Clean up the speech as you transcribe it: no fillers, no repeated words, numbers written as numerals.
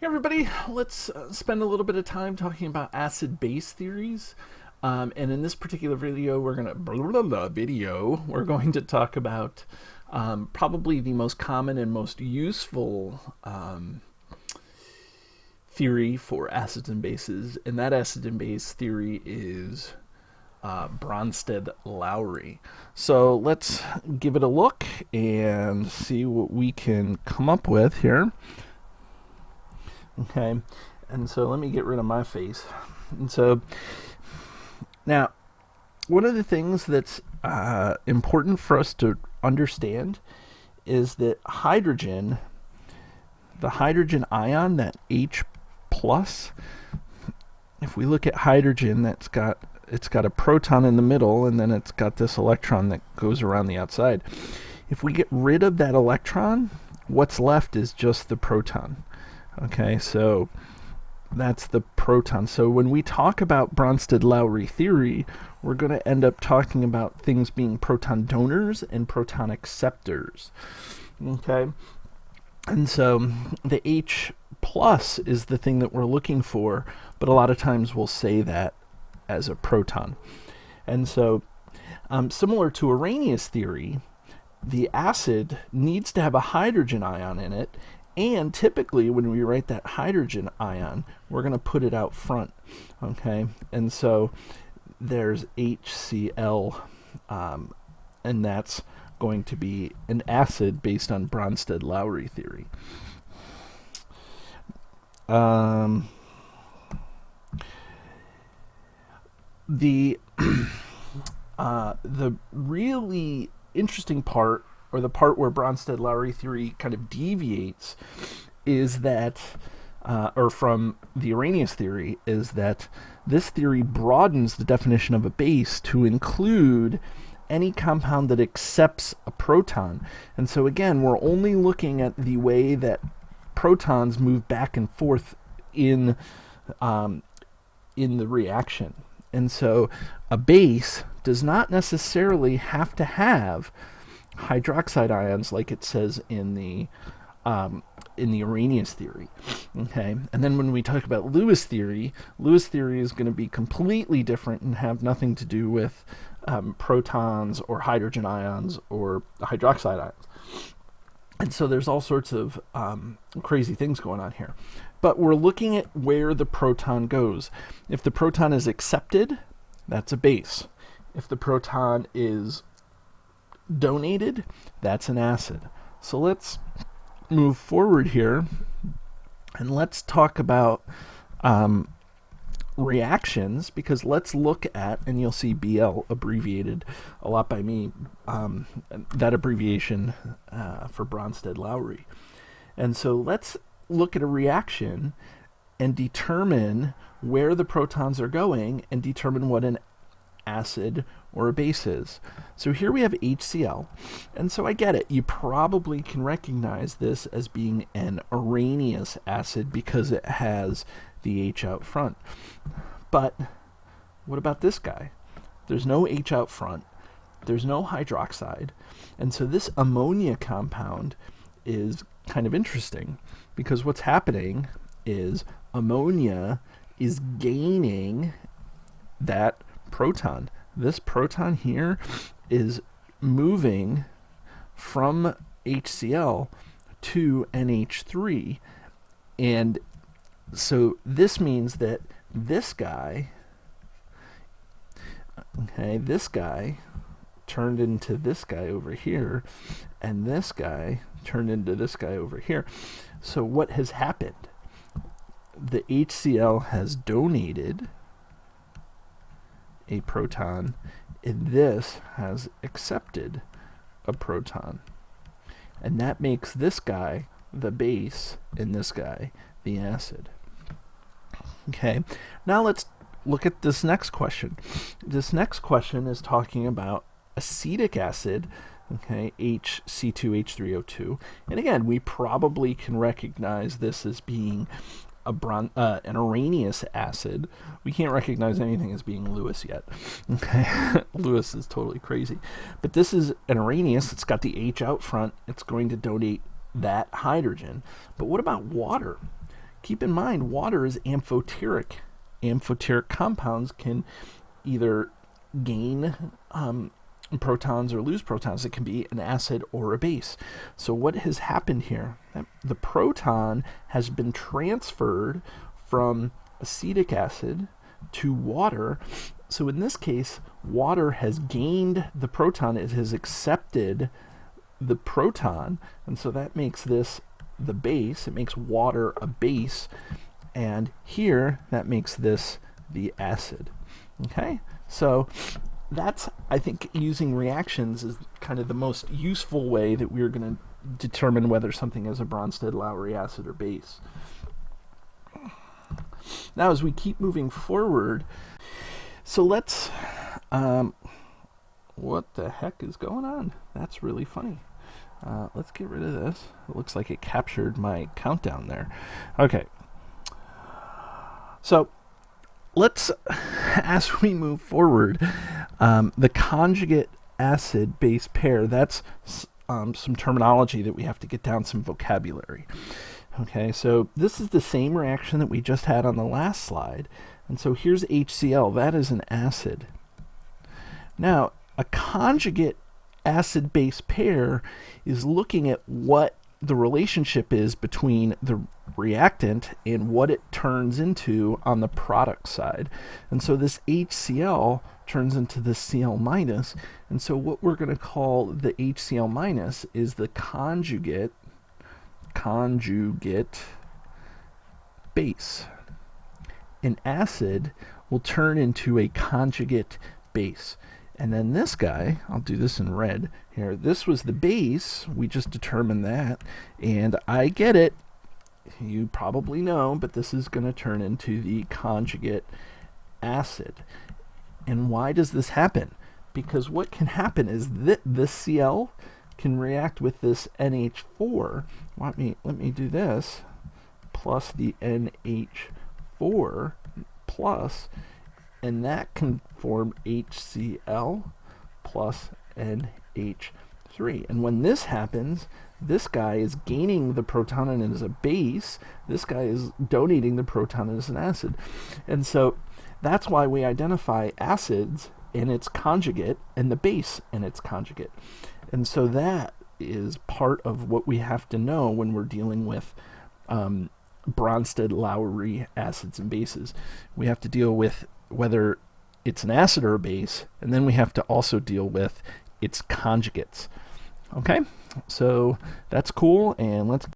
Hey everybody, let's spend a little bit of time talking about acid-base theories. And in this particular video, we're going to talk about probably the most common and most useful theory for acids and bases, and that acid and base theory is Bronsted-Lowry. So let's give it a look and see what we can come up with here. Okay, and so let me get rid of my face. And so now, one of the things that's important for us to understand is that hydrogen, the hydrogen ion, that H plus, if we look at hydrogen, it's got a proton in the middle, and then it's got this electron that goes around the outside. If we get rid of that electron, what's left is just the proton. Okay, so that's the proton. So when we talk about Bronsted-Lowry theory, we're going to end up talking about things being proton donors and proton acceptors. Okay, and so the H plus is the thing that we're looking for, but a lot of times we'll say that as a proton. And so similar to Arrhenius theory, the acid needs to have a hydrogen ion in it, and typically when we write that hydrogen ion, we're going to put it out front. Okay, and so there's HCl, and that's going to be an acid based on Bronsted-Lowry theory. The really interesting part, or the part where Bronsted-Lowry theory kind of deviates, is that, or from the Arrhenius theory, is that this theory broadens the definition of a base to include any compound that accepts a proton. And so again, we're only looking at the way that protons move back and forth in the reaction. And so a base does not necessarily have to have hydroxide ions like it says in the Arrhenius theory. Okay, and then when we talk about Lewis theory is going to be completely different and have nothing to do with protons or hydrogen ions or hydroxide ions. And so there's all sorts of crazy things going on here. But we're looking at where the proton goes. If the proton is accepted, that's a base. If the proton is donated, that's an acid. So let's move forward here and let's talk about reactions, because let's look at, and you'll see BL abbreviated a lot by me, that abbreviation for Bronsted-Lowry. And so let's look at a reaction and determine where the protons are going and determine what an acid or a base is. So here we have HCl, and so I get it. You probably can recognize this as being an Arrhenius acid because it has the H out front. But what about this guy? There's no H out front. There's no hydroxide. And so this ammonia compound is kind of interesting, because what's happening is ammonia is gaining that proton. This proton here is moving from HCl to NH3, and so this means that this guy, okay, this guy turned into this guy over here, and this guy turned into this guy over here. So what has happened? The HCl has donated a proton, and this has accepted a proton. And that makes this guy the base and this guy the acid. Okay, now let's look at this next question. This next question is talking about acetic acid, okay, HC2H3O2. And again, we probably can recognize this as being an Arrhenius acid. We can't recognize anything as being Lewis yet. Okay, Lewis is totally crazy. But this is an Arrhenius. It's got the H out front. It's going to donate that hydrogen. But what about water? keep in mind water is amphoteric. Amphoteric compounds can either gain protons or lose protons. It can be an acid or a base. So what has happened here? The proton has been transferred from acetic acid to water. So in this case, water has gained the proton. It has accepted the proton, and so that makes this the base. It makes water a base, and here that makes this the acid. Okay, so that's, I think, using reactions is kind of the most useful way that we're going to determine whether something is a Bronsted-Lowry acid or base. Now, as we keep moving forward, so let's, what the heck is going on? That's really funny. Let's get rid of this. It looks like it captured my countdown there. Okay. So let's, as we move forward, the conjugate acid-base pair, that's some terminology that we have to get down, some vocabulary. Okay, so this is the same reaction that we just had on the last slide. And so here's HCl. That is an acid. Now, a conjugate acid-base pair is looking at what the relationship is between the reactant and what it turns into on the product side. And so this HCl turns into the Cl minus, and so what we're going to call the HCl minus is the conjugate base. An acid will turn into a conjugate base. And then this guy, I'll do this in red here, this was the base, we just determined that, and I get it, you probably know, but this is going to turn into the conjugate acid. And why does this happen? Because what can happen is that this Cl can react with this NH4, let me do this, plus the NH4 plus, and that can form HCl plus NH3. And when this happens, this guy is gaining the proton and is a base. This guy is donating the proton as an acid. And so that's why we identify acids in its conjugate and the base in its conjugate. And so that is part of what we have to know when we're dealing with Bronsted-Lowry acids and bases. We have to deal with whether it's an acid or a base, and then we have to also deal with its conjugates. Okay, so that's cool, and let's